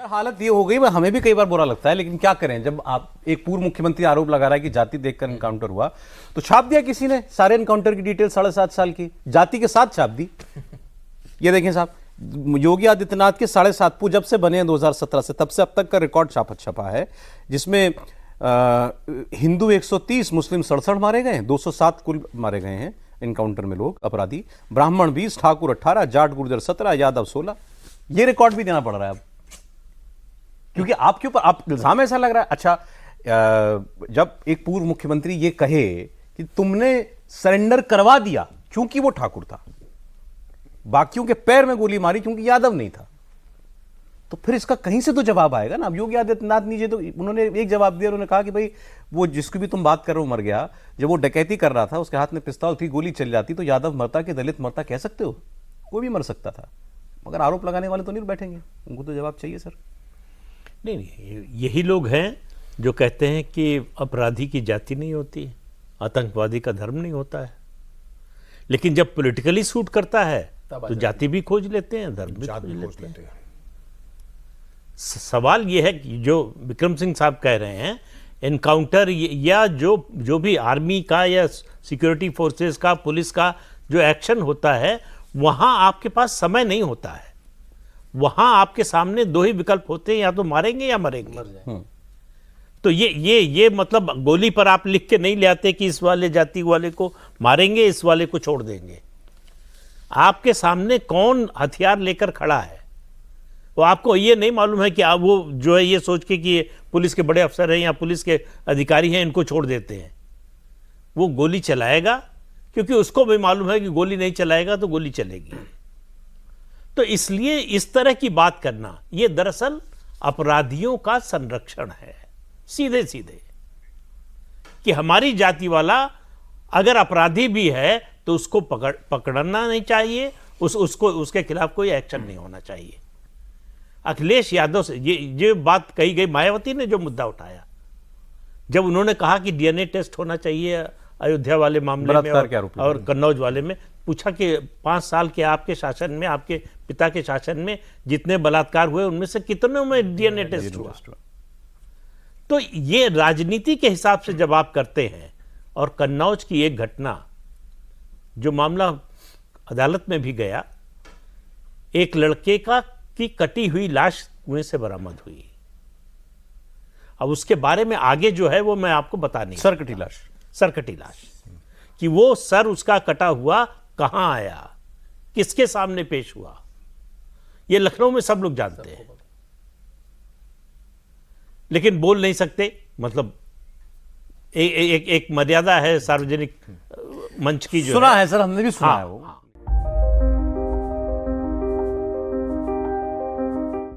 हालत ये हो गई, हमें भी कई बार बुरा लगता है, लेकिन क्या करें, जब आप एक पूर्व मुख्यमंत्री आरोप लगा रहा है कि जाति देखकर एनकाउंटर हुआ, तो छाप दिया किसी ने सारे एनकाउंटर की डिटेल 7.5 साल की जाति के साथ छाप दी। ये देखें साहब, योगी आदित्यनाथ के 7.5 जब से बने हैं 2017 से, तब से अब तक का रिकॉर्ड छपा है, जिसमें हिंदू 130, मुस्लिम 67 मारे गए हैं, 207 कुल मारे गए हैं एनकाउंटर में लोग अपराधी, ब्राह्मण 20, ठाकुर 18, जाट गुर्जर 17, यादव 16। ये रिकॉर्ड भी देना पड़ रहा है अब, क्योंकि आपके ऊपर आप इल्जाम ऐसा लग रहा है। अच्छा, जब एक पूर्व मुख्यमंत्री ये कहे कि तुमने सरेंडर करवा दिया क्योंकि वो ठाकुर था, बाकियों के पैर में गोली मारी क्योंकि यादव नहीं था, तो फिर इसका कहीं से तो जवाब आएगा ना। अब योगी आदित्यनाथ नीचे तो उन्होंने एक जवाब दिया, उन्होंने कहा कि भाई वो जिसकी भी तुम बात कर रहे हो मर गया, जब वो डकैती कर रहा था उसके हाथ में पिस्तौल थी, गोली चल जाती तो यादव मरता कि दलित मरता कह सकते हो, कोई भी मर सकता था, मगर आरोप लगाने वाले तो नहीं बैठेंगे, उनको तो जवाब चाहिए सर। नहीं, यही लोग हैं जो कहते हैं कि अपराधी की जाति नहीं होती, आतंकवादी का धर्म नहीं होता है, लेकिन जब पॉलिटिकली सूट करता है तो जाति भी खोज लेते हैं, धर्म भी खोज लेते हैं। सवाल ये है कि जो विक्रम सिंह साहब कह रहे हैं, एनकाउंटर या जो भी आर्मी का या सिक्योरिटी फोर्सेस का, पुलिस का जो एक्शन होता है, वहाँ आपके पास समय नहीं होता है, वहाँ आपके सामने दो ही विकल्प होते हैं, या तो मारेंगे या मरेंगे। तो ये मतलब गोली पर आप लिख के नहीं ले आते कि इस वाले जाति वाले को मारेंगे, इस वाले को छोड़ देंगे। आपके सामने कौन हथियार लेकर खड़ा है, वो आपको ये नहीं मालूम है कि आप वो जो है ये सोच के कि ये पुलिस के बड़े अफसर हैं या पुलिस के अधिकारी हैं, इनको छोड़ देते हैं। वो गोली चलाएगा, क्योंकि उसको भी मालूम है कि गोली नहीं चलाएगा तो गोली चलेगी। तो इसलिए इस तरह की बात करना, ये दरअसल अपराधियों का संरक्षण है, सीधे सीधे, कि हमारी जाति वाला अगर अपराधी भी है तो उसको पकड़ना नहीं चाहिए, उसके खिलाफ कोई एक्शन नहीं होना चाहिए। अखिलेश यादव से ये बात कही गई, मायावती ने जो मुद्दा उठाया, जब उन्होंने कहा कि डीएनए टेस्ट होना चाहिए अयोध्या वाले मामले में और कन्नौज वाले में, पूछा कि 5 साल के आपके शासन में, आपके पिता के शासन में जितने बलात्कार हुए उनमें से कितनों में डीएनए टेस्ट हुआ? तो ये राजनीति के हिसाब से जब आप करते हैं, और कन्नौज की एक घटना जो मामला अदालत में भी गया, एक लड़के की कटी हुई लाश कुएं से बरामद हुई। अब उसके बारे में आगे जो है वो मैं आपको बता नहीं, सरकटी लाश कि वो सर उसका कटा हुआ कहां आया, किसके सामने पेश हुआ, ये लखनऊ में सब लोग जानते हैं, लेकिन बोल नहीं सकते। मतलब एक मर्यादा है सार्वजनिक मंच की, जो सुना है सर, हमने भी सुना है वो।